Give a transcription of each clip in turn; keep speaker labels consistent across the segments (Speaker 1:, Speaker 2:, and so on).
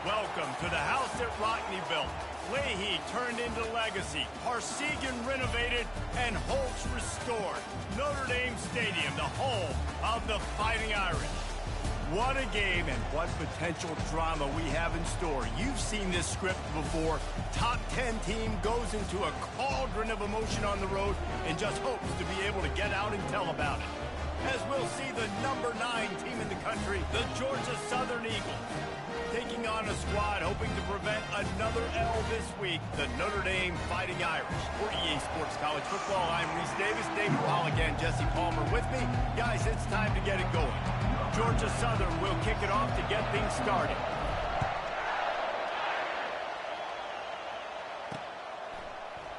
Speaker 1: Welcome to the house that Rockne built. Leahy turned into legacy, Parsegian renovated, and Holtz restored. Notre Dame Stadium, the home of the Fighting Irish. What a game and what potential drama we have in store. You've seen this script before. Top 10 team goes into a cauldron of emotion on the road and just hopes to be able to get out and tell about it. As we'll see the number 9 team in the country, the Georgia Southern Eagles, taking on a squad hoping to prevent another L this week, the Notre Dame Fighting Irish. For EA Sports College Football, I'm Reese Davis, David Pollock, and Jesse Palmer with me. Guys, it's time to get it going. Georgia Southern will kick it off to get things started.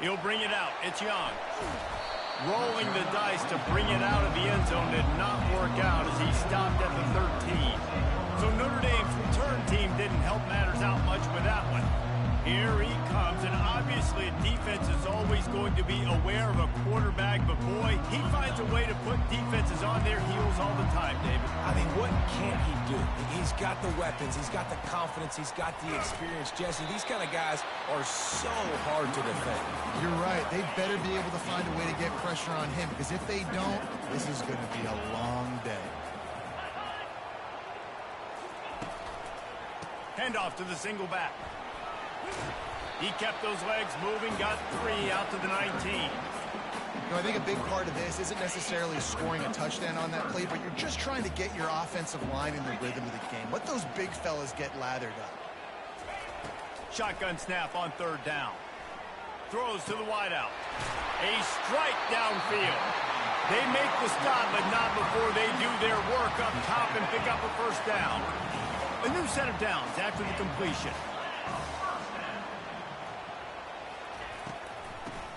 Speaker 1: He'll bring it out. It's Young. Rolling the dice to bring it out of the end zone did not work out as he stopped at the 13. So Notre Dame's return team didn't help matters out much with that one. Here he comes, and obviously defense is always going to be aware of a quarterback, but boy, he finds a way to put defenses on their heels all the time, David.
Speaker 2: I mean, what can't he do? He's got the weapons, he's got the confidence, he's got the experience. Jesse, these kind of guys are so hard to defend.
Speaker 3: You're right. They better be able to find a way to get pressure on him, because if they don't, this is going to be a long day.
Speaker 1: Handoff to the single back. He kept those legs moving, got 3 out to the 19.
Speaker 3: You know, I think a big part of this isn't necessarily scoring a touchdown on that play, but you're just trying to get your offensive line in the rhythm of the game. Let those big fellas get lathered up.
Speaker 1: Shotgun snap on 3rd down. Throws to the wideout. A strike downfield. They make the stop, but not before they do their work up top and pick up a 1st down. A new set of downs after the completion.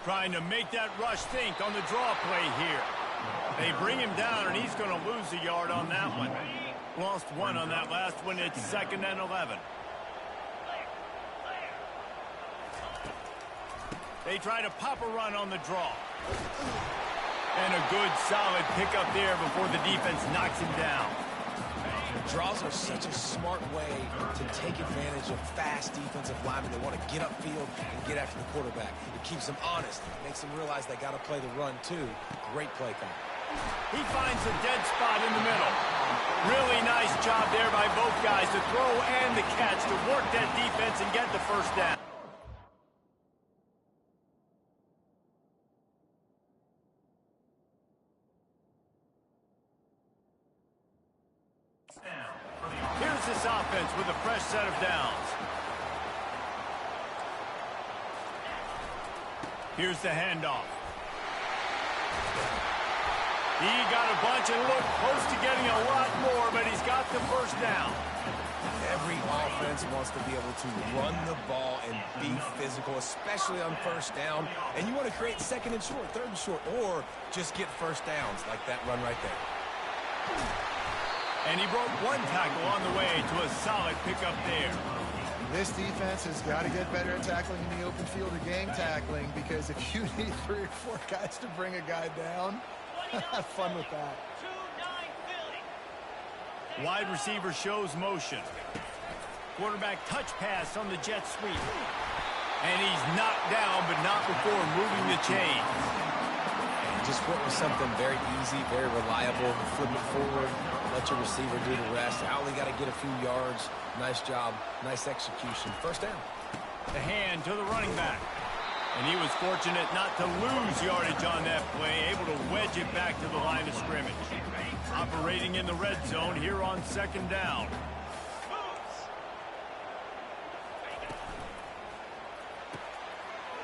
Speaker 1: Trying to make that rush think on the draw play here. They bring him down, and he's going to lose a yard on that one. Lost 1 on that last one. It's 2nd and 11. They try to pop a run on the draw. And a good, solid pickup there before the defense knocks him down.
Speaker 2: Draws are such a smart way to take advantage of fast defensive linemen. They want to get upfield and get after the quarterback. It keeps them honest. It makes them realize they got to play the run, too. Great play call.
Speaker 1: He finds a dead spot in the middle. Really nice job there by both guys to throw and the catch to work that defense and get the 1st down. Here's this offense with a fresh set of downs. Here's the handoff. He got a bunch and looked close to getting a lot more, but he's got the 1st down.
Speaker 2: Every offense wants to be able to run the ball and be physical, especially on 1st down. And you want to create 2nd and short, 3rd and short, or just get 1st downs like that run right there.
Speaker 1: And he broke 1 tackle on the way to a solid pickup there.
Speaker 3: This defense has got to get better at tackling in the open field or gang tackling, because if you need 3 or 4 guys to bring a guy down, have fun with that.
Speaker 1: Wide receiver shows motion. Quarterback touch pass on the jet sweep. And he's knocked down, but not before moving the chains.
Speaker 2: Just went with something very easy, very reliable. Flip it forward, let your receiver do the rest. I only got to get a few yards. Nice job, nice execution. 1st down.
Speaker 1: The hand to the running back. And he was fortunate not to lose yardage on that play, able to wedge it back to the line of scrimmage. Operating in the red zone here on 2nd down.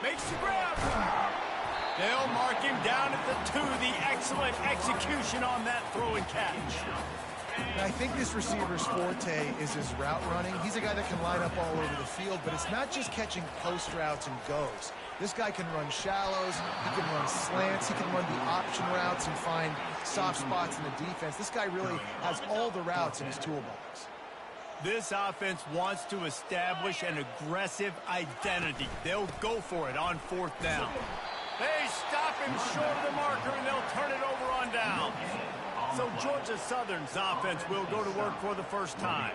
Speaker 1: Makes the grab. They'll mark him down at the 2. The excellent execution on that throw and catch.
Speaker 3: I think this receiver's forte is his route running. He's a guy that can line up all over the field, but it's not just catching post routes and goes. This guy can run shallows, he can run slants, he can run the option routes and find soft spots in the defense. This guy really has all the routes in his toolbox.
Speaker 1: This offense wants to establish an aggressive identity. They'll go for it on 4th down. They stop him short of the marker, and they'll turn it over on down. So Georgia Southern's offense will go to work for the first time.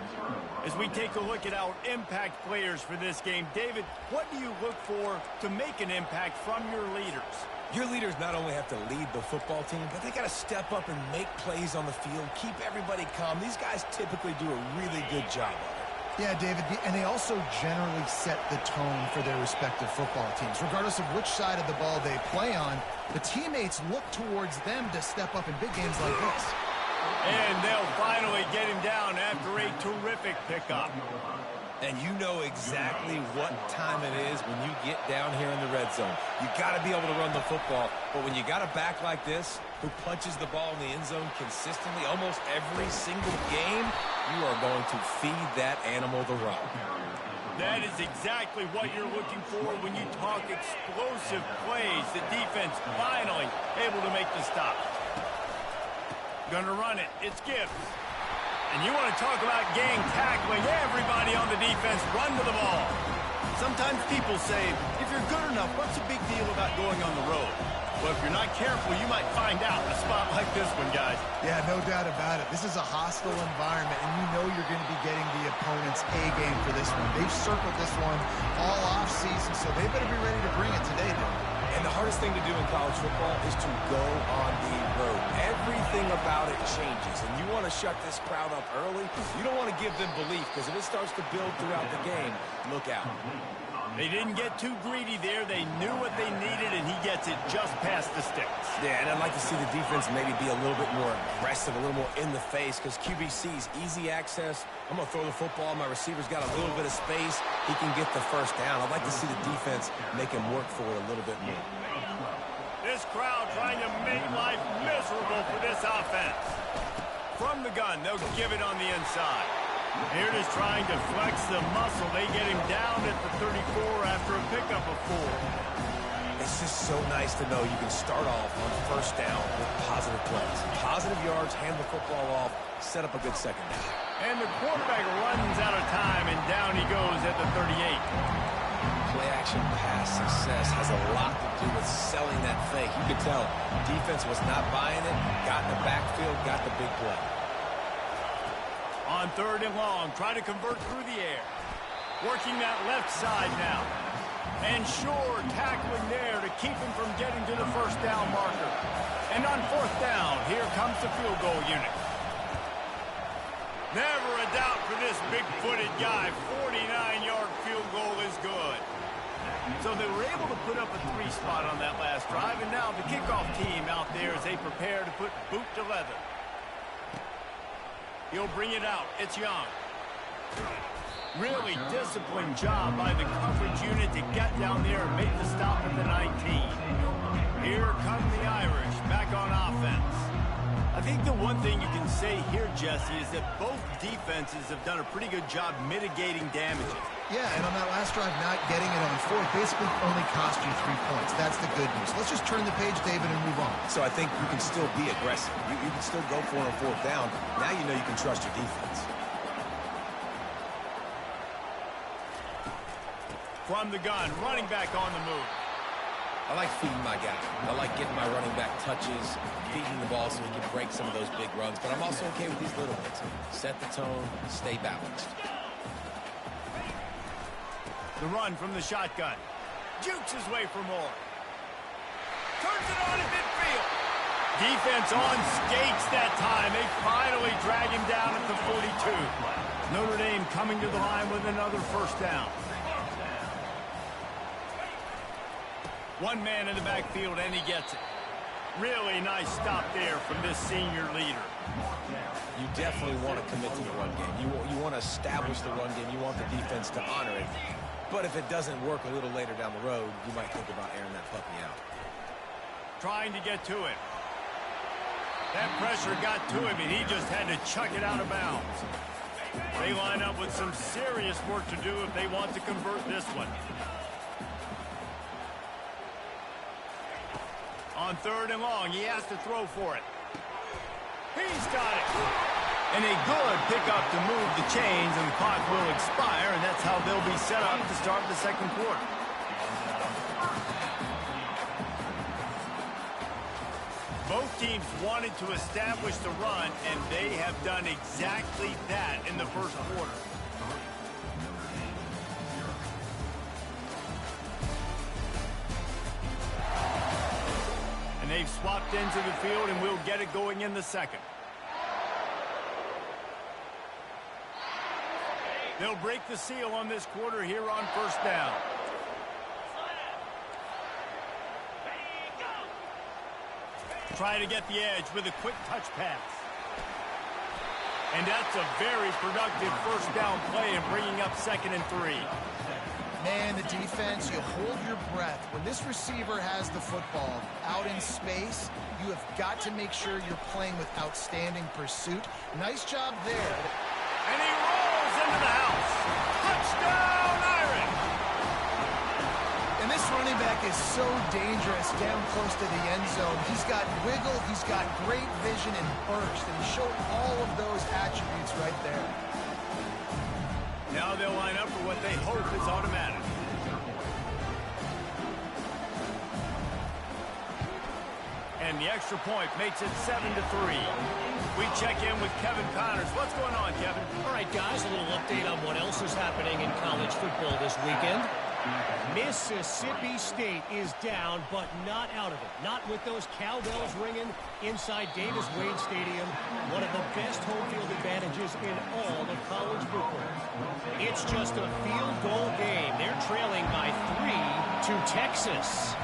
Speaker 1: As we take a look at our impact players for this game, David, what do you look for to make an impact from your leaders?
Speaker 2: Your leaders not only have to lead the football team, but they got to step up and make plays on the field, keep everybody calm. These guys typically do a really good job of it.
Speaker 3: Yeah, David, and they also generally set the tone for their respective football teams. Regardless of which side of the ball they play on, the teammates look towards them to step up in big games like this.
Speaker 1: And they'll finally get him down after a terrific pickup.
Speaker 2: And you know exactly what time it is when you get down here in the red zone. You got to be able to run the football, but when you got a back like this who punches the ball in the end zone consistently almost every single game, you are going to feed that animal the rock.
Speaker 1: That is exactly what you're looking for when you talk explosive plays. The defense finally able to make the stop. Gonna run it. It's Gibbs. And you want to talk about gang tackling, everybody on the defense run to the ball. Sometimes people say, if you're good enough, what's the big deal about going on the road? Well, if you're not careful, you might find out in a spot like this one, guys.
Speaker 3: Yeah, no doubt about it. This is a hostile environment, and you know you're going to be getting the opponent's A game for this one. They've circled this one all offseason, so they better be ready to bring it today, dude.
Speaker 2: And the hardest thing to do in college football is to go on the road. Everything about it changes, and you want to shut this crowd up early. You don't want to give them belief, because if it starts to build throughout the game, look out.
Speaker 1: They didn't get too greedy there. They knew what they needed, and he gets it just past the sticks.
Speaker 2: Yeah, and I'd like to see the defense maybe be a little bit more aggressive, a little more in the face, because QBC's easy access. I'm going to throw the football. My receiver's got a little bit of space. He can get the first down. I'd like to see the defense make him work for it a little bit more.
Speaker 1: This crowd trying to make life miserable for this offense. From the gun, they'll give it on the inside. Here it is trying to flex the muscle. They get him down at the 34 after a pickup of 4.
Speaker 2: It's just so nice to know you can start off on first down with positive plays. Positive yards, hand the football off, set up a good second down.
Speaker 1: And the quarterback runs out of time, and down he goes at the 38.
Speaker 2: Play-action pass success has a lot to do with selling that fake. You could tell defense was not buying it, got in the backfield, got the big play.
Speaker 1: On 3rd and long, try to convert through the air. Working that left side now. And sure, tackling there to keep him from getting to the first down marker. And on 4th down, here comes the field goal unit. Never a doubt for this big-footed guy. 49-yard field goal is good. So they were able to put up a 3-spot on that last drive, and now the kickoff team out there as they prepare to put boot to leather. He'll bring it out. It's Young. Really disciplined job by the coverage unit to get down there and make the stop at the 19. Here come the Irish back on offense. I think the one thing you can say here, Jesse, is that both defenses have done a pretty good job mitigating damages.
Speaker 3: Yeah, and on that last drive, not getting it on 4th basically only cost you 3 points. That's the good news. Let's just turn the page, David, and move on.
Speaker 2: So I think you can still be aggressive. You can still go for it on 4th down. Now you know you can trust your defense.
Speaker 1: From the gun, running back on the move.
Speaker 2: I like feeding my guy. I like getting my running back touches, feeding the ball so he can break some of those big runs. But I'm also okay with these little ones. Set the tone, stay balanced.
Speaker 1: The run from the shotgun. Jukes his way for more. Turns it on at midfield. Defense on skates that time. They finally drag him down at the 42. Notre Dame coming to the line with another first down. One man in the backfield, and he gets it. Really nice stop there from this senior leader.
Speaker 2: You definitely want to commit to the run game. You want to establish the run game. You want the defense to honor it. But if it doesn't work a little later down the road, you might think about airing that puppy out.
Speaker 1: Trying to get to it. That pressure got to him, and he just had to chuck it out of bounds. They line up with some serious work to do if they want to convert this one. On 3rd and long, he has to throw for it. He's got it. And a good pickup to move the chains, and the clock will expire, and that's how they'll be set up to start the second quarter. Both Both teams wanted to establish the run, and they have done exactly that in the first quarter. And they've swapped into the field, and we'll get it going in the second. They'll break the seal on this quarter here on first down. Try to get the edge with a quick touch pass. And that's a very productive first down play and bringing up 2nd and 3.
Speaker 3: Man, the defense, you hold your breath. When this receiver has the football out in space, you have got to make sure you're playing with outstanding pursuit. Nice job there.
Speaker 1: And he rolls into the house. Touchdown, Iron!
Speaker 3: And this running back is so dangerous down close to the end zone. He's got wiggle, he's got great vision and burst, and he showed all of those attributes right there.
Speaker 1: Now they'll line up for what they hope is automatic. And the extra point makes it 7-3. We check in with Kevin Connors. What's going on, Kevin?
Speaker 4: All right, guys, a little update on what else is happening in college football this weekend. Mississippi State is down, but not out of it. Not with those cowbells ringing inside Davis-Wade Stadium, one of the best home field advantages in all of college football. It's just a field goal game. They're trailing by 3 to Texas.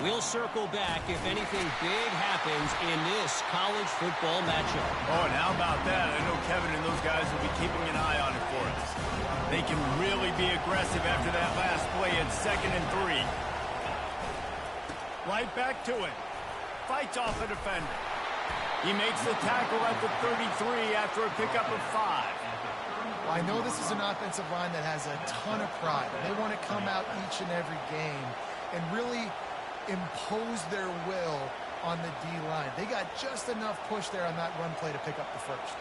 Speaker 4: We'll circle back if anything big happens in this college football matchup.
Speaker 1: Oh, and how about that? I know Kevin and those guys will be keeping an eye on it for us. They can really be aggressive after that last play at 2nd and 3. Right back to it. Fights off a defender. He makes the tackle at the 33 after a pickup of 5.
Speaker 3: Well, I know this is an offensive line that has a ton of pride. They want to come out each and every game and really impose their will on the D-line. They got just enough push there on that run play to pick up the first.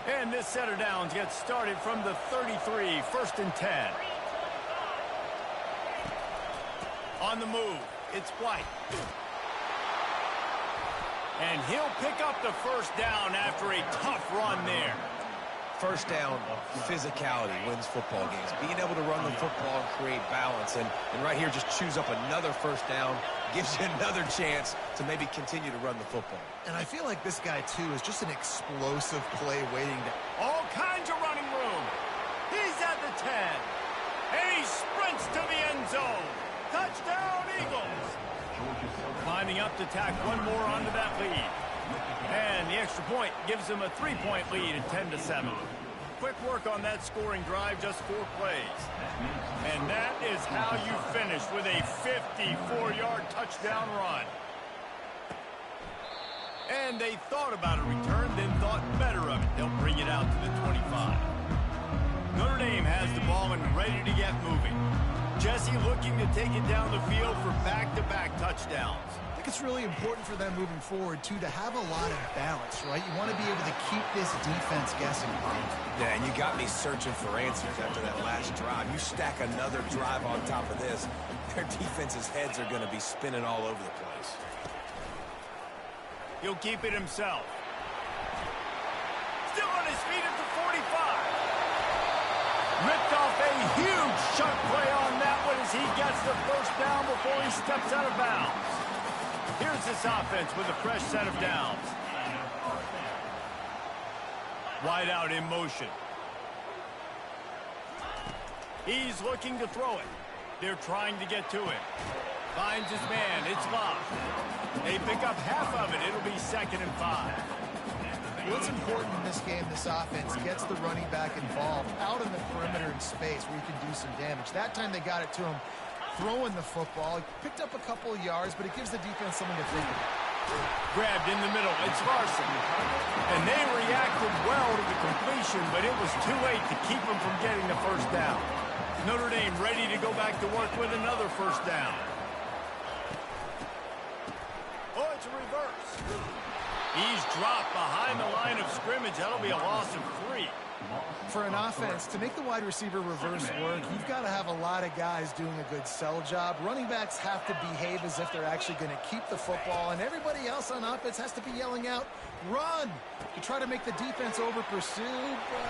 Speaker 1: And this set of downs gets started from the 33, 1st and 10. On the move, it's White. And he'll pick up the first down after a tough run there.
Speaker 2: First down, physicality wins football games. Being able to run the football and create balance. And right here, just choose up another first down. Gives you another chance to maybe continue to run the football.
Speaker 3: And I feel like this guy, too, is just an explosive play waiting to...
Speaker 1: All kinds of running room. He's at the 10. And he sprints to the end zone. Touchdown, Eagles. Lining up to tack one more onto that lead. And the extra point gives them a 3-point lead at 10-7. Quick work on that scoring drive, just 4 plays. And that is how you finish with a 54-yard touchdown run. And they thought about a return, then thought better of it. They'll bring it out to the 25. Notre Dame has the ball and ready to get moving. Jesse looking to take it down the field for back-to-back touchdowns.
Speaker 3: I think it's really important for them moving forward, too, to have a lot of balance, right? You want to be able to keep this defense guessing.
Speaker 2: Yeah, and you got me searching for answers after that last drive. You stack another drive on top of this, their defense's heads are going to be spinning all over the place.
Speaker 1: He'll keep it himself. Still on his feet at the 45. Ripped off a huge chunk play on that one as he gets the first down before he steps out of bounds. Here's this offense with a fresh set of downs. Wide out in motion. He's looking to throw it. They're trying to get to it. Finds his man. It's locked. They pick up half of it. It'll be 2nd and 5.
Speaker 3: What's important in this game, this offense gets the running back involved out in the perimeter in space where you can do some damage. That time they got it to him throwing the football. He picked up a couple of yards, but it gives the defense something to think about.
Speaker 1: Grabbed in the middle. It's Larson. And they reacted well to the completion, but it was too late to keep them from getting the first down. Notre Dame ready to go back to work with another first down. Oh, it's a reverse. He's dropped behind the line of scrimmage. That'll be a loss of 3.
Speaker 3: For an offense, to make the wide receiver reverse work, you've got to have a lot of guys doing a good sell job. Running backs have to behave as if they're actually going to keep the football, and everybody else on offense has to be yelling out, run, to try to make the defense over-pursue, but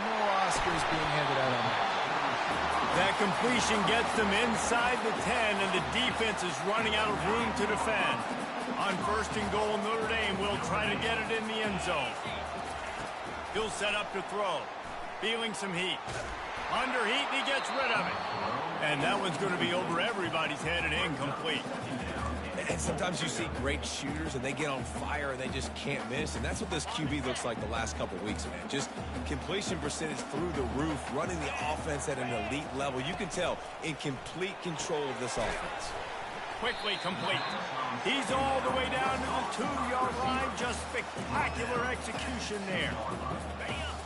Speaker 3: no Oscars being handed out on that.
Speaker 1: That completion gets them inside the 10, and the defense is running out of room to defend. On 1st and goal, Notre Dame will try to get it in the end zone. He'll set up to throw. Feeling some heat. Under heat, and he gets rid of it. And that one's going to be over everybody's head and incomplete.
Speaker 2: And sometimes you see great shooters, and they get on fire, and they just can't miss. And that's what this QB looks like the last couple weeks, man. Just completion percentage through the roof, running the offense at an elite level. You can tell in complete control of this offense.
Speaker 1: Quickly complete. He's all the way down to the 2-yard line. Just spectacular execution there.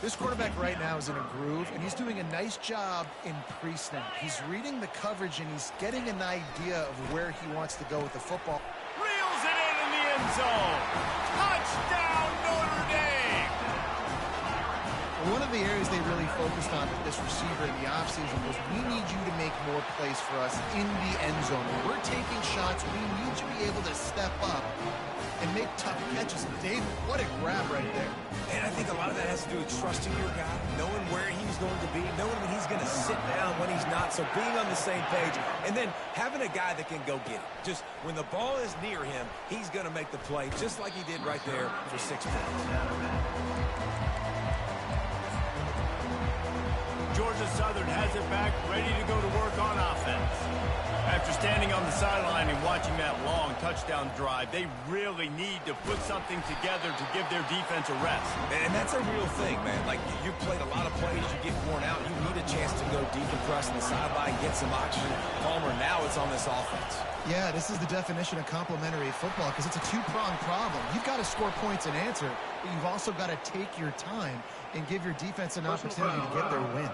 Speaker 3: This quarterback right now is in a groove, and he's doing a nice job in pre-snap. He's reading the coverage, and he's getting an idea of where he wants to go with the football.
Speaker 1: Reels it in the end zone. Touchdown, Notre Dame.
Speaker 3: One of the areas they really focused on with this receiver in the offseason was, we need you to make more plays for us in the end zone. When we're taking shots, we need you to be able to step up and make tough catches. David, what a grab right there.
Speaker 2: And I think a lot of that has to do with trusting your guy, knowing where he's going to be, knowing when he's going to sit down, when he's not, so being on the same page, and then having a guy that can go get it. Just when the ball is near him, he's going to make the play, just like he did right there for 6 points.
Speaker 1: Georgia Southern has it back, ready to go to work on offense. After standing on the sideline and watching that long touchdown drive, they really need to put something together to give their defense a rest.
Speaker 2: And that's a real thing, man. Like, you played a lot of plays, you get worn out, you need a chance to go decompress on the sideline, get some oxygen. Palmer, now it's on this offense.
Speaker 3: Yeah, this is the definition of complementary football, because it's a two-pronged problem. You've got to score points and answer, but you've also got to take your time and give your defense an opportunity to get their win.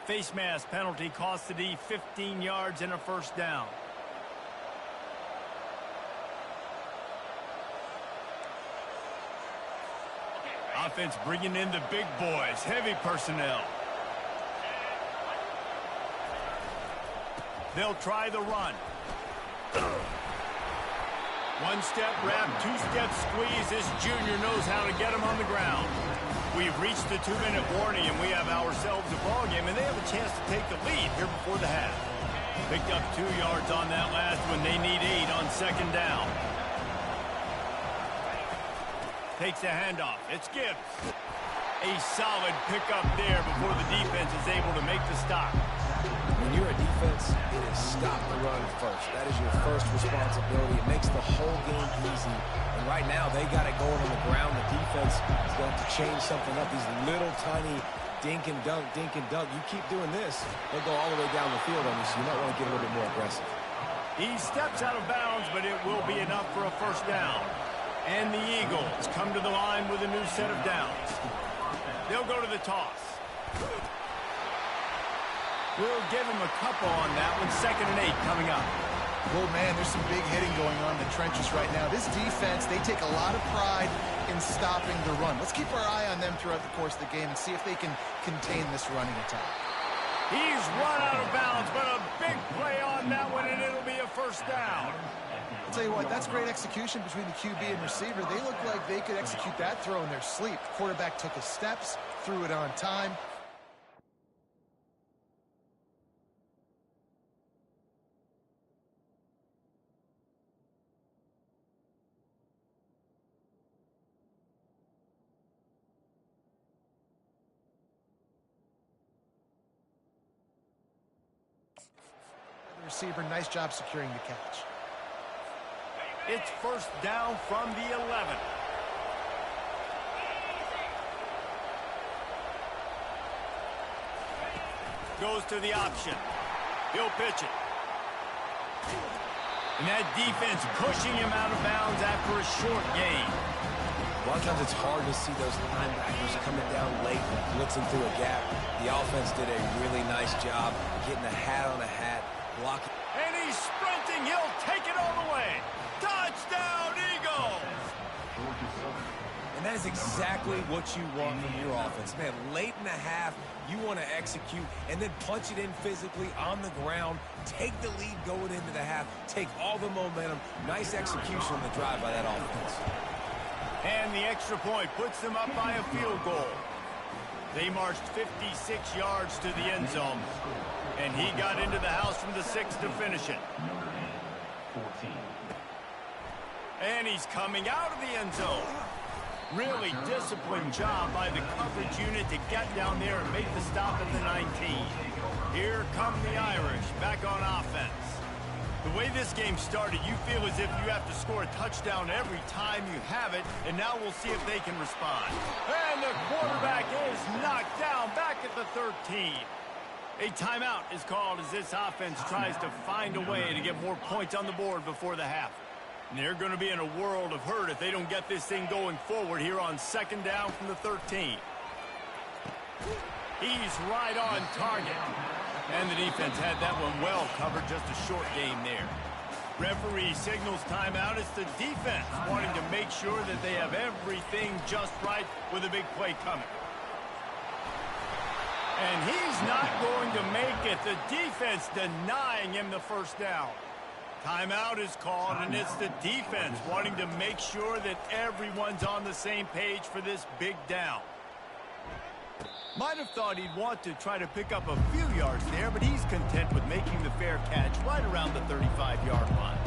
Speaker 1: Face mask penalty cost the D 15 yards and a first down. Offense bringing in the big boys, heavy personnel. They'll try the run. One-step wrap, two-step squeeze. This junior knows how to get him on the ground. We've reached the 2-minute warning, and we have ourselves a ball game, and they have a chance to take the lead here before the half. Picked up 2 yards on that last one. They need 8 on 2nd down. Takes the handoff. It's Gibbs. A solid pickup there before the defense is able to make the stop.
Speaker 2: When you're a defense, it is stop the run first. That is your first responsibility. It makes the whole game easy. And right now, they got it going on the ground. The defense is going to have to change something up. These little tiny dink and dunk, dink and dunk. You keep doing this, they'll go all the way down the field on you, so you might want to get a little bit more aggressive.
Speaker 1: He steps out of bounds, but it will be enough for a first down. And the Eagles come to the line with a new set of downs. They'll go to the toss. We'll give him a couple on that one. 2nd and 8 coming up.
Speaker 3: Well, man, there's some big hitting going on in the trenches right now. This defense, they take a lot of pride in stopping the run. Let's keep our eye on them throughout the course of the game and see if they can contain this running attack.
Speaker 1: He's run out of bounds, but a big play on that one, and it'll be a first down.
Speaker 3: I'll tell you what, that's great execution between the QB and receiver. They look like they could execute that throw in their sleep. The quarterback took his steps, threw it on time. The receiver, nice job securing the catch.
Speaker 1: It's first down from the 11. Goes to the option. He'll pitch it. And that defense pushing him out of bounds after a short gain.
Speaker 2: A lot of times it's hard to see those linebackers coming down late and blitzing through a gap. The offense did a really nice job getting a hat on a hat, blocking.
Speaker 1: And he's sprinting. He'll take it all the way. Touchdown, Eagles!
Speaker 2: And that is exactly what you want from your offense. Man, late in the half, you want to execute and then punch it in physically on the ground, take the lead going into the half, take all the momentum. Nice execution on the drive by that offense.
Speaker 1: And the extra point puts them up by a field goal. They marched 56 yards to the end zone, and he got into the house from the 6 to finish it. And he's coming out of the end zone. Really disciplined job by the coverage unit to get down there and make the stop at the 19. Here come the Irish back on offense. The way this game started, you feel as if you have to score a touchdown every time you have it, and now we'll see if they can respond. And the quarterback is knocked down back at the 13. A timeout is called as this offense tries to find a way to get more points on the board before the half. And they're going to be in a world of hurt if they don't get this thing going forward here on 2nd down from the 13. He's right on target. And the defense had that one well covered, just a short game there. Referee signals timeout. It's the defense wanting to make sure that they have everything just right with a big play coming. And he's not going to make it. The defense denying him the first down. Timeout is called, and it's the defense wanting to make sure that everyone's on the same page for this big down. Might have thought he'd want to try to pick up a few yards there, but he's content with making the fair catch right around the 35-yard line.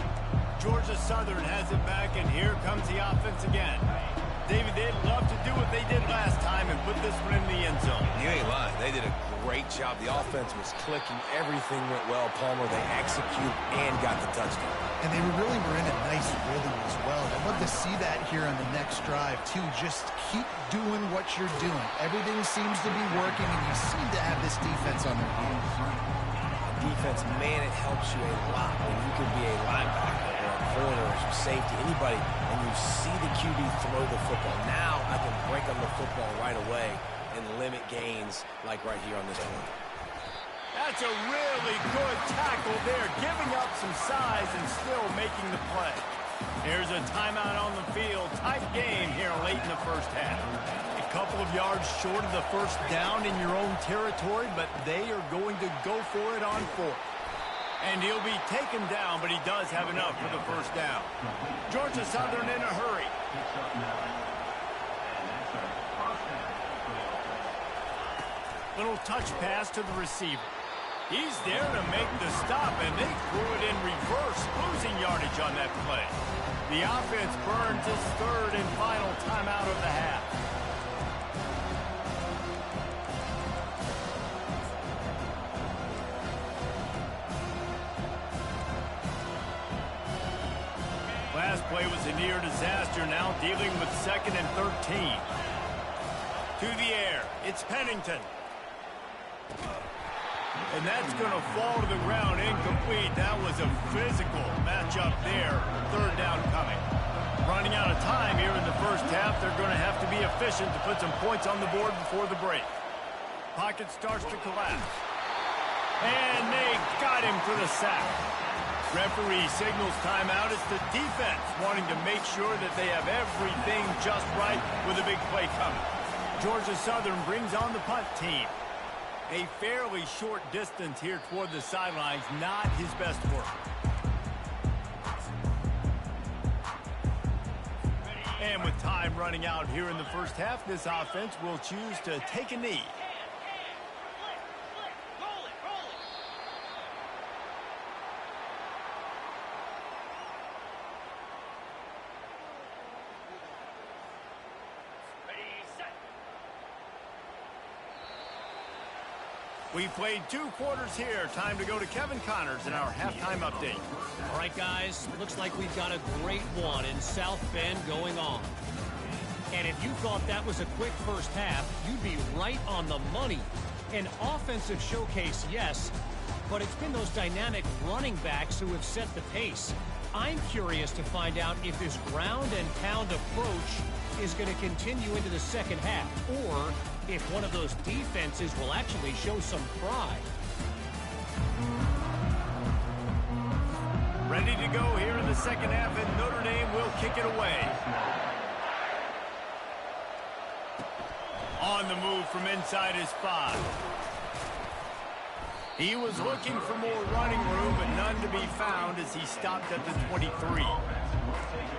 Speaker 1: Georgia Southern has it back, and here comes the offense again. David, they'd love to do what they did last time and put this one in the end zone.
Speaker 2: You ain't lying. They did a great job. The offense was clicking. Everything went well. Palmer, they executed and got the touchdown.
Speaker 3: And they really were in a nice rhythm as well. I'd love to see that here on the next drive, too. Just keep doing what you're doing. Everything seems to be working, and you seem to have this defense on their heels.
Speaker 2: Defense, man, it helps you a lot when you can be a linebacker or a corner or safety, anybody, and you see the QB throw the football. Now I can break on the football right away and limit gains like right here on this one.
Speaker 1: That's a really good tackle there, giving up some size and still making the play. There's a timeout on the field. Tight game here late in the first half. A couple of yards short of the first down in your own territory, but they are going to go for it on 4th. And he'll be taken down, but he does have enough for the first down. Georgia Southern in a hurry. Little touch pass to the receiver. He's there to make the stop, and they threw it in reverse, losing yardage on that play. The offense burns its 3rd and final timeout of the half. Last play was a near disaster, now dealing with 2nd and 13. To the air, it's Pennington. And that's going to fall to the ground incomplete. That was a physical matchup there. 3rd down coming. Running out of time here in the first half. They're going to have to be efficient to put some points on the board before the break. Pocket starts to collapse. And they got him for the sack. Referee signals timeout. It's the defense wanting to make sure that they have everything just right with a big play coming. Georgia Southern brings on the punt team. A fairly short distance here toward the sidelines, not his best work. And with time running out here in the first half, this offense will choose to take a knee. We played 2 quarters here. Time to go to Kevin Connors in our halftime update.
Speaker 4: All right, guys, looks like we've got a great one in South Bend going on. And if you thought that was a quick first half, you'd be right on the money. An offensive showcase, yes, but it's been those dynamic running backs who have set the pace. I'm curious to find out if this ground and pound approach is going to continue into the second half, or if one of those defenses will actually show some pride.
Speaker 1: Ready to go here in the the second half, and Notre Dame will kick it away. On the move from inside his 5. He was looking for more running room, but none to be found as he stopped at the 23.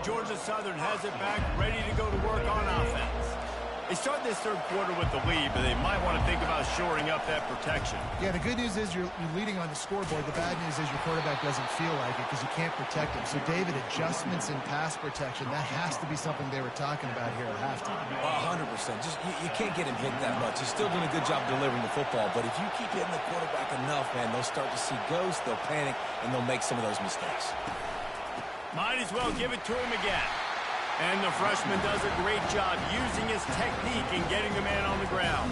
Speaker 1: Georgia Southern has it back, ready to go to work on offense. They start this third quarter with the lead, but they might want to think about shoring up that protection.
Speaker 3: Yeah, the good news is you're leading on the scoreboard. The bad news is your quarterback doesn't feel like it because you can't protect him. So, David, adjustments in pass protection, that has to be something they were talking about here at halftime.
Speaker 2: 100%. Just you can't get him hit that much. He's still doing a good job delivering the football, but if you keep hitting the quarterback enough, man, they'll start to see ghosts, they'll panic, and they'll make some of those mistakes.
Speaker 1: Might as well give it to him again. And the freshman does a great job using his technique and getting the man on the ground.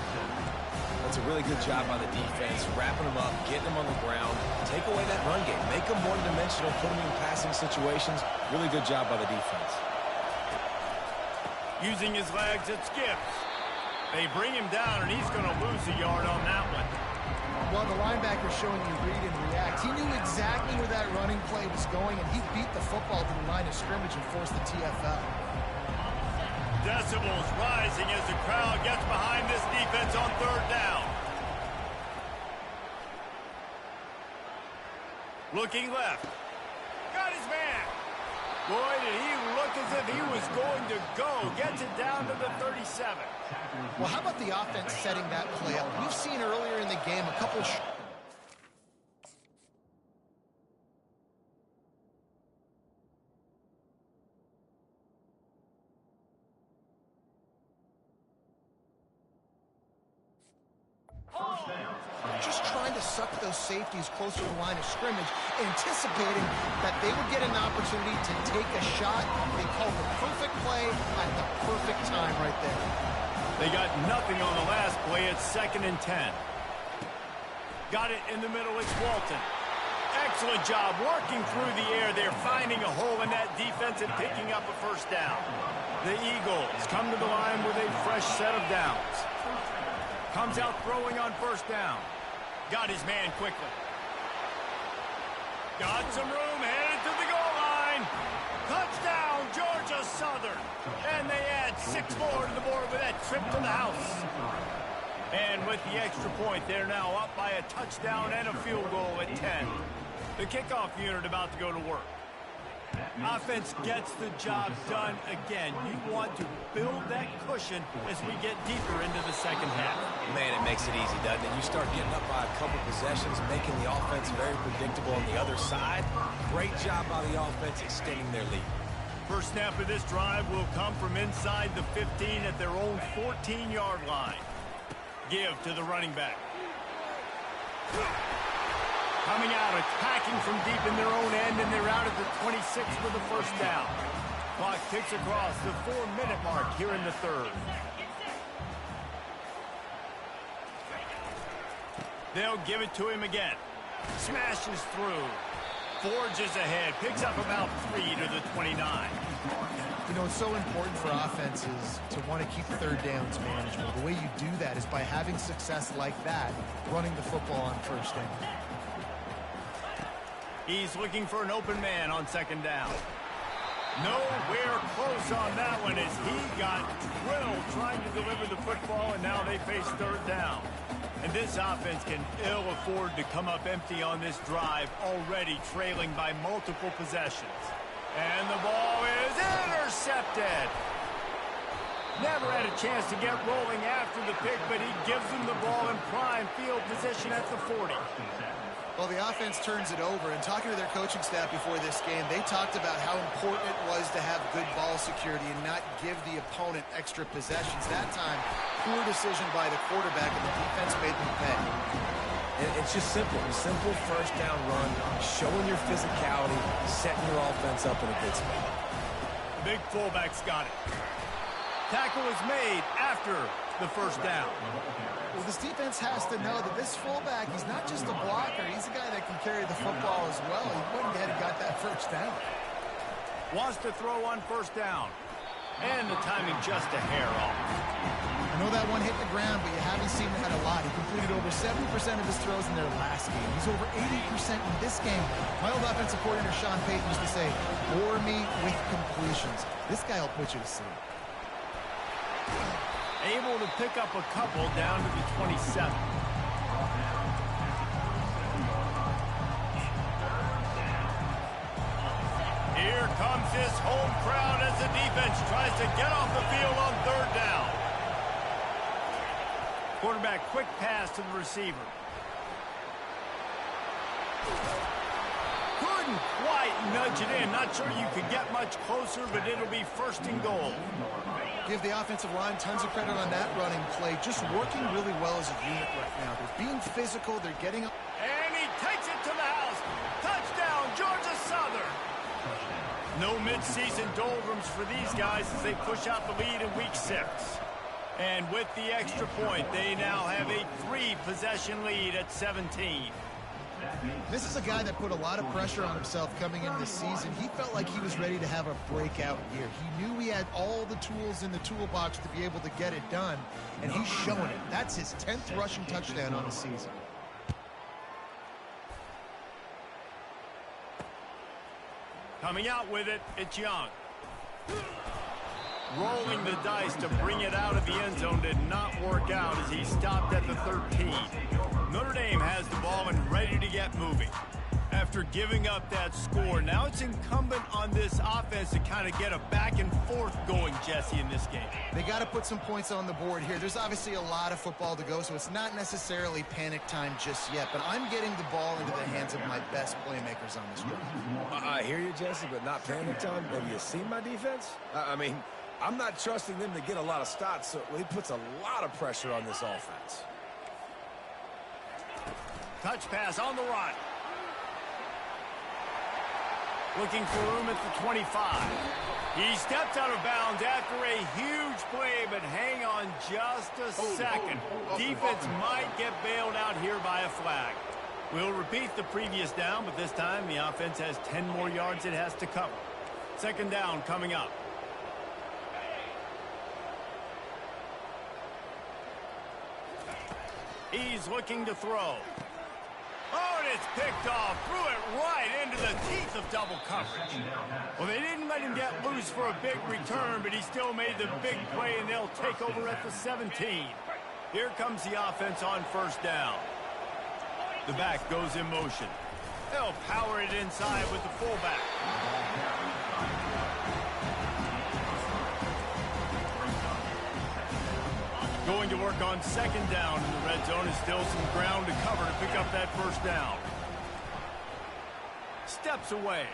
Speaker 2: That's a really good job by the defense, wrapping him up, getting him on the ground, take away that run game, make him one-dimensional, put him in passing situations. Really good job by the defense.
Speaker 1: Using his legs, it skips. They bring him down, and he's going to lose a yard on that one.
Speaker 3: Well, the linebacker's showing you read and react. He knew exactly where that running play was going, and he beat the football to the line of scrimmage and forced the TFL.
Speaker 1: Decibels rising as the crowd gets behind this defense on third down. Looking left. Got his man. Boy, did he look as if he was going to go. Gets it down to the 37.
Speaker 3: Well, how about the offense setting that play up? We've seen earlier in the game a couple... Just trying to suck those safeties closer to the line of scrimmage, anticipating that they would get an opportunity to take a shot. They called the perfect play at the perfect time right there.
Speaker 1: They got nothing on the last play. It's 2nd and 10. Got it in the middle. It's Walton. Excellent job working through the air. They're finding a hole in that defense and picking up a first down. The Eagles come to the line with a fresh set of downs. Comes out throwing on first down. Got his man quickly. Got some room, headed to the goal line. Touchdown, Georgia Southern. And they add 6 more to the board with that trip to the house. And with the extra point, they're now up by a touchdown and a field goal at 10. The kickoff unit about to go to work. Offense gets the job done again. You want to build that cushion as we get deeper into the second half.
Speaker 2: Man, it makes it easy, doesn't it? You start getting up by a couple possessions, making the offense very predictable on the other side. Great job by the offense extending their lead.
Speaker 1: First snap of this drive will come from inside the 15 at their own 14-yard line. Give to the running back. Coming out, attacking from deep in their own end, and they're out at the 26 with the first down. Clock ticks across the 4-minute mark here in the third. They'll give it to him again. Smashes through. Forges ahead. Picks up about 3 to the 29.
Speaker 3: You know, it's so important for offenses to want to keep third downs manageable. The way you do that is by having success like that, running the football on first down.
Speaker 1: He's looking for an open man on second down. Nowhere close on that one as he got drilled trying to deliver the football, and now they face third down. And this offense can ill afford to come up empty on this drive, already trailing by multiple possessions. And the ball is intercepted. Never had a chance to get rolling after the pick, but he gives them the ball in prime field position at the 40.
Speaker 3: Well, the offense turns it over, and talking to their coaching staff before this game, they talked about how important it was to have good ball security and not give the opponent extra possessions. That time, poor decision by the quarterback, and the defense made them pay.
Speaker 2: It's just simple. Simple first down run, showing your physicality, setting your offense up in a good spot.
Speaker 1: The big fullback's got it. Tackle is made after the first down.
Speaker 3: Well, this defense has to know that this fullback, he's not just a blocker. He's a guy that can carry the football as well. He went ahead and got that first down.
Speaker 1: Wants to throw on first down. And the timing just a hair off.
Speaker 3: I know that one hit the ground, but you haven't seen that a lot. He completed over 70% of his throws in their last game. He's over 80% in this game. My old offensive coordinator, Sean Payton, used to say, bore me with completions. This guy will put you to sleep.
Speaker 1: Able to pick up a couple down to the 27. Here comes his home crowd as the defense tries to get off the field on third down. Quarterback quick pass to the receiver. Couldn't quite nudge it in. Not sure you could get much closer, but it'll be first and goal.
Speaker 3: Give the offensive line tons of credit on that running play. Just working really well as a unit right now. They're being physical. They're getting up.
Speaker 1: And he takes it to the house. Touchdown, Georgia Southern. No midseason doldrums for these guys as they push out the lead in week 6. And with the extra point, they now have a 3-possession lead at 17.
Speaker 3: This is a guy that put a lot of pressure on himself coming into this season. He felt like he was ready to have a breakout year. He knew he had all the tools in the toolbox to be able to get it done, and he's showing it. That's his 10th rushing touchdown on the season.
Speaker 1: Coming out with it, it's Young. Rolling the dice to bring it out of the end zone did not work out as he stopped at the 13. Notre Dame has the ball and ready to get moving. After giving up that score, now it's incumbent on this offense to kind of get a back and forth going, Jesse, in this game.
Speaker 3: They got to put some points on the board here. There's obviously a lot of football to go, so it's not necessarily panic time just yet, but I'm getting the ball into the hands of my best playmakers on this drive.
Speaker 2: I hear you, Jesse, but not panic time. Have you seen my defense? I mean, I'm not trusting them to get a lot of stops, so it puts a lot of pressure on this offense.
Speaker 1: Touch pass on the run. Looking for room at the 25. He stepped out of bounds after a huge play, but hang on just a second. Defense might get bailed out here by a flag. We'll repeat the previous down, but this time the offense has 10 more yards it has to cover. Second down coming up. He's looking to throw. Oh, and it's picked off. Threw it right into the teeth of double coverage. Well, they didn't let him get loose for a big return, but he still made the big play, and they'll take over at the 17. Here comes the offense on first down. The back goes in motion. They'll power it inside with the fullback. Going to work on second down in the red zone. Is still some ground to cover to pick up that first down. Steps away.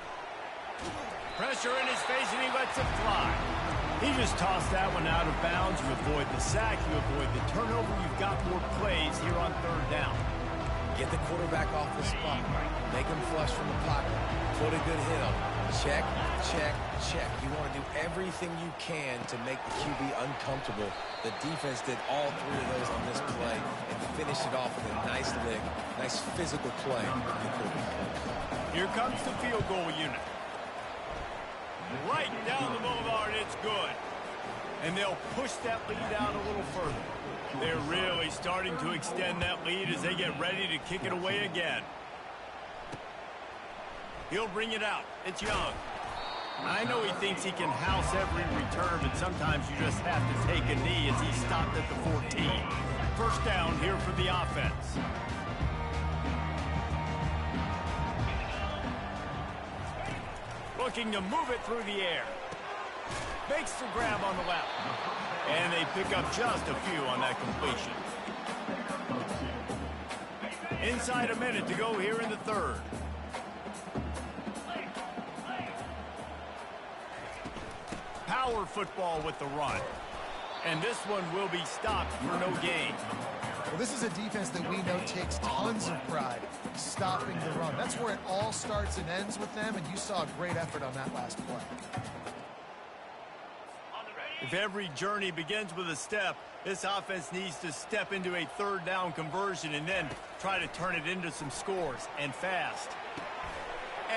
Speaker 1: Pressure in his face, and he lets it fly. He just tossed that one out of bounds. You avoid the sack. You avoid the turnover. You've got more plays here on third down.
Speaker 2: Get the quarterback off the spot. Make him flush from the pocket. Put a good hit on him. Check, check, check. You want to do everything you can to make the QB uncomfortable. The defense did all 3 of those on this play and finished it off with a nice lick, nice physical play.
Speaker 1: Here comes the field goal unit. Right down the boulevard, it's good. And they'll push that lead out a little further. They're really starting to extend that lead as they get ready to kick it away again. He'll bring it out. It's Young. I know he thinks he can house every return, but sometimes you just have to take a knee as he stopped at the 14. First down here for the offense. Looking to move it through the air. Makes the grab on the left. And they pick up just a few on that completion. Inside a minute to go here in the third. Power football with the run. And this one will be stopped for no gain.
Speaker 3: Well, this is a defense that we know takes tons of pride stopping the run. That's where it all starts and ends with them, and you saw a great effort on that last play.
Speaker 1: If every journey begins with a step, this offense needs to step into a third down conversion and then try to turn it into some scores, and fast.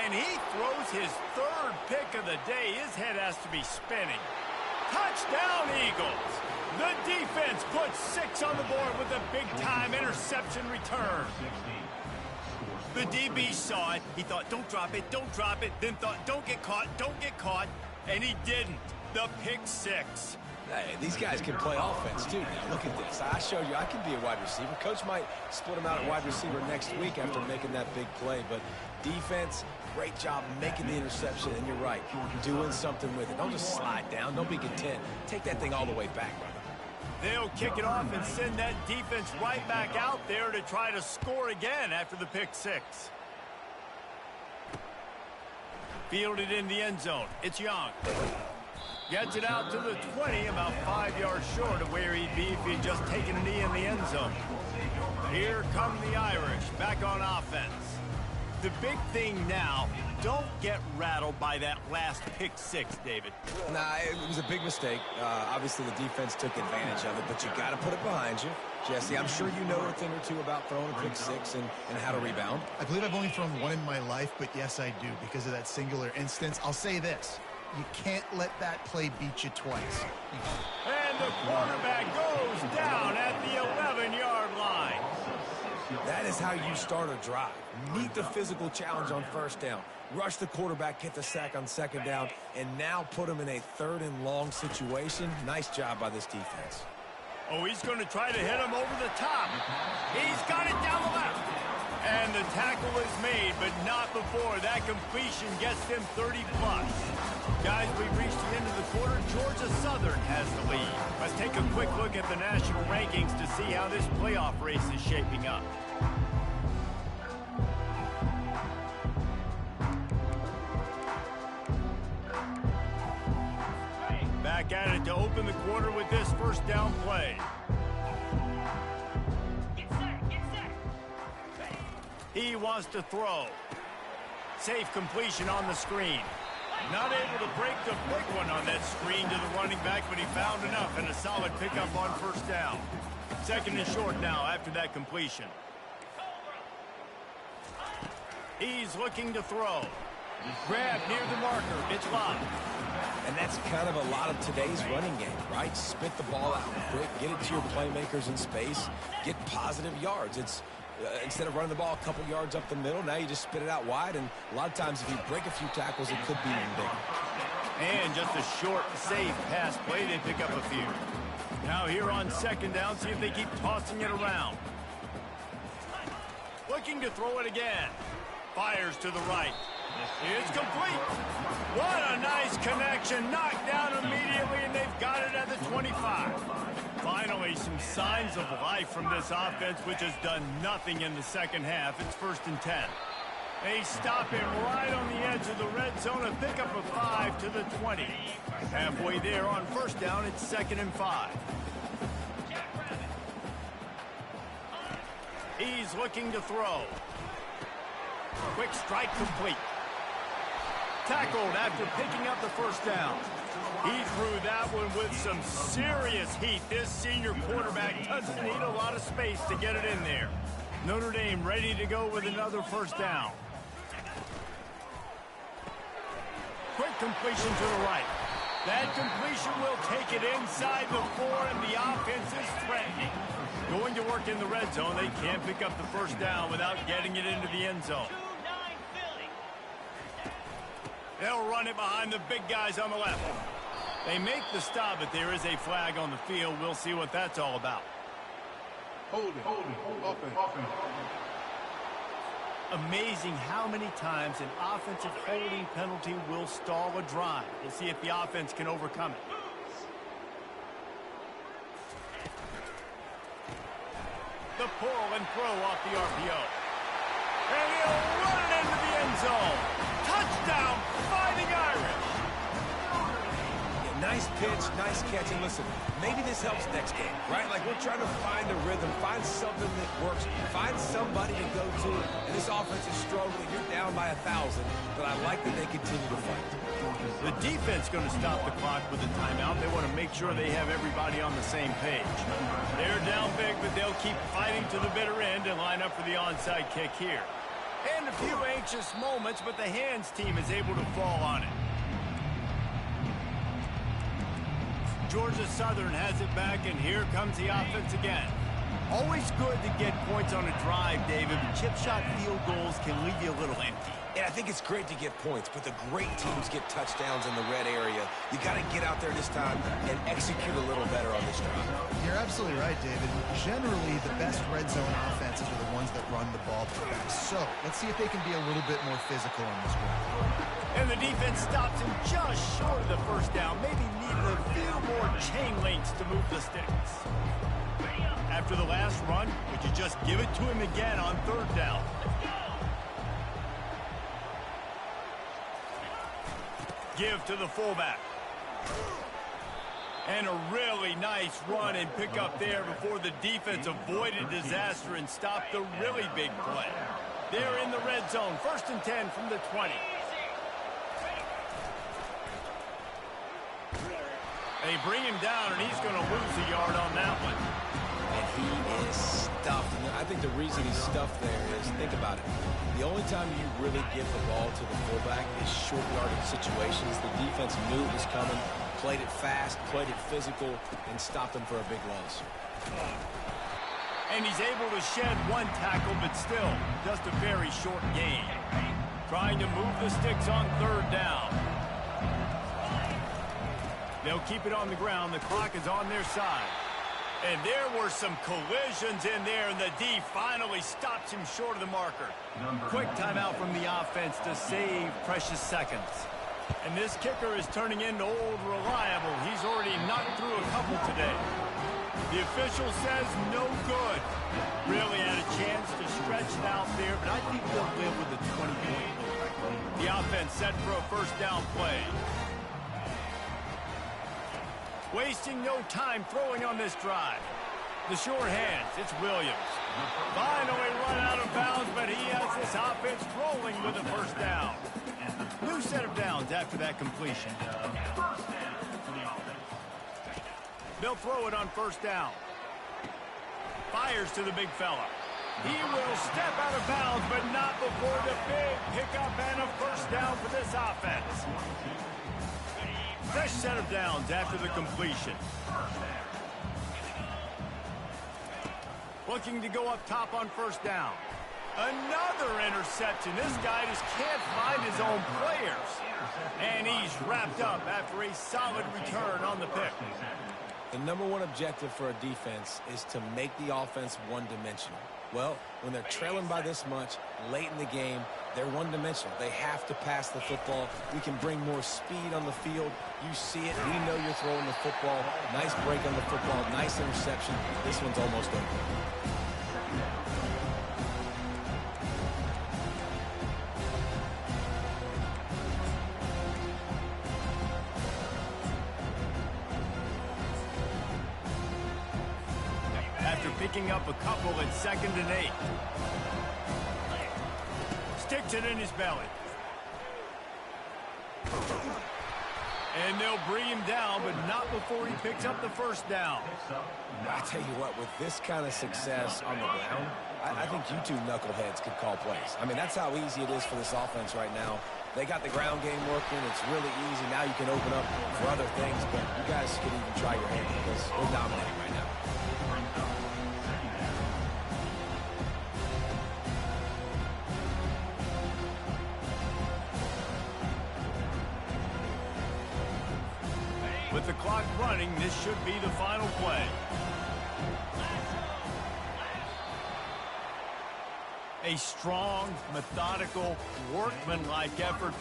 Speaker 1: And he throws his third pick of the day. His head has to be spinning. Touchdown, Eagles! The defense puts 6 on the board with a big-time interception return. The DB saw it. He thought, don't drop it, then thought, don't get caught, and he didn't. The pick 6.
Speaker 2: Hey, these guys can play offense, too. Now, look at this. I showed you I can be a wide receiver. Coach might split him out at wide receiver next week after making that big play. But defense, great job making the interception. And you're right, doing something with it. Don't just slide down. Don't be content. Take that thing all the way back, brother.
Speaker 1: They'll kick it off and send that defense right back out there to try to score again after the pick 6. Fielded in the end zone. It's Young. Gets it out to the 20, about 5 yards short of where he'd be if he'd just taken a knee in the end zone. Here come the Irish, back on offense. The big thing now, don't get rattled by that last pick 6, David.
Speaker 2: Nah, it was a big mistake. Obviously, the defense took advantage of it, but you got to put it behind you. Jesse, I'm sure you know a thing or two about throwing a pick 6 and how to rebound.
Speaker 3: I believe I've only thrown one in my life, but yes, I do, because of that singular instance. I'll say this. You can't let that play beat you twice.
Speaker 1: And the quarterback goes down at the 11-yard line.
Speaker 2: That is how you start a drive. Meet the physical challenge on first down. Rush the quarterback, get the sack on second down, and now put him in a 3rd and long situation. Nice job by this defense.
Speaker 1: Oh, he's going to try to hit him over the top. He's got it down the left. And the tackle is made, but not before that completion gets them 30-plus. Guys, we've reached the end of the quarter. Georgia Southern has the lead. Let's take a quick look at the national rankings to see how this playoff race is shaping up. Back at it to open the quarter with this first down play. He wants to throw. Safe completion on the screen. Not able to break the big one on that screen to the running back, but he found enough and a solid pickup on first down. 2nd and short now after that completion. He's looking to throw. Grab near the marker. It's locked.
Speaker 2: And that's kind of a lot of today's running game, right? Spit the ball out quick, get it to your playmakers in space, get positive yards. It's instead of running the ball a couple yards up the middle, now you just spit it out wide, and a lot of times if you break a few tackles, it could be even bigger.
Speaker 1: And just a short, safe pass play, they pick up a few. Now here on 2nd down, see if they keep tossing it around. Looking to throw it again. Fires to the right. It's complete. What a nice connection. Knocked down immediately, and they've got it at the 25. Finally, some signs of life from this offense, which has done nothing in the second half. It's 1st and 10. They stop him right on the edge of the red zone and pick up a 5 to the 20. Halfway there on first down, it's 2nd and 5. He's looking to throw. Quick strike complete. Tackled after picking up the first down. He threw that one with some serious heat. This senior quarterback doesn't need a lot of space to get it in there. Notre Dame ready to go with another first down. Quick completion to the right. That completion will take it inside the 4, and the offense is threatening. Going to work in the red zone. They can't pick up the first down without getting it into the end zone. They'll run it behind the big guys on the left. They make the stop, but there is a flag on the field. We'll see what that's all about.
Speaker 5: Hold it. Offense.
Speaker 1: Amazing how many times an offensive holding penalty will stall a drive. We'll see if the offense can overcome it. The pull and throw off the RPO. And he'll run it into the end zone. Touchdown, Fighting Irish.
Speaker 2: Nice pitch, nice catch, and listen, maybe this helps next game, right? Like, we're trying to find a rhythm, find something that works, find somebody to go to, and this offense is struggling. You're down by 1,000, but I like that they continue to fight.
Speaker 1: The defense going to stop the clock with a timeout. They want to make sure they have everybody on the same page. They're down big, but they'll keep fighting to the bitter end and line up for the onside kick here. And a few anxious moments, but the hands team is able to fall on it. Georgia Southern has it back, and here comes the offense again. Always good to get points on a drive, David, but chip shot field goals can leave you a little empty.
Speaker 2: And I think it's great to get points, but the great teams get touchdowns in the red area. You got to get out there this time and execute a little better on this drive.
Speaker 3: You're absolutely right, David. Generally, the best red zone offenses are the ones that run the ball the best. So let's see if they can be a little bit more physical on this one.
Speaker 1: And the defense stops him just short of the first down. Maybe needed a few more chain links to move the sticks. After the last run, would you just give it to him again on third down? Give to the fullback. And a really nice run and pick up there before the defense avoided disaster and stopped the really big play. They're in the red zone, 1st and 10 from the 20. They bring him down, and he's going to lose a yard on that one.
Speaker 2: And he is stuffed. And I think the reason he's stuffed there is, think about it. The only time you really give the ball to the fullback is short yardage situations. The defense knew it was coming, played it fast, played it physical, and stopped him for a big loss.
Speaker 1: And he's able to shed one tackle, but still, just a very short gain. Trying to move the sticks on third down. They'll keep it on the ground. The clock is on their side. And there were some collisions in there, and the D finally stops him short of the marker. Quick timeout from the offense to save precious seconds. And this kicker is turning into old reliable. He's already knocked through a couple today. The official says no good. Really had a chance to stretch it out there, but I think they'll live with a 20-point lead. The offense set for a first down play. Wasting no time throwing on this drive. The short hands, it's Williams. Finally run out of bounds, but he has this offense rolling with a first down. New set of downs after that completion. They'll throw it on first down. Fires to the big fella. He will step out of bounds, but not before the big pickup and a first down for this offense. Fresh set of downs after the completion. Looking to go up top on first down. Another interception. This guy just can't find his own players. And he's wrapped up after a solid return on the pick.
Speaker 2: The number one objective for a defense is to make the offense one-dimensional. Well, when they're trailing by this much late in the game, they're one-dimensional. They have to pass the football. We can bring more speed on the field. You see it. We know you're throwing the football. Nice break on the football. Nice interception. This one's almost over.
Speaker 1: Picking up a couple at 2nd and 8. Sticks it in his belly. And they'll bring him down, but not before he picks up the first down.
Speaker 2: I tell you what, with this kind of success on the ground, I think you two knuckleheads could call plays. I mean, that's how easy it is for this offense right now. They got the ground game working. It's really easy. Now you can open up for other things, but you guys could even try your hand because we're dominating right now.
Speaker 1: With the clock running, this should be the final play. A strong, methodical, workmanlike effort for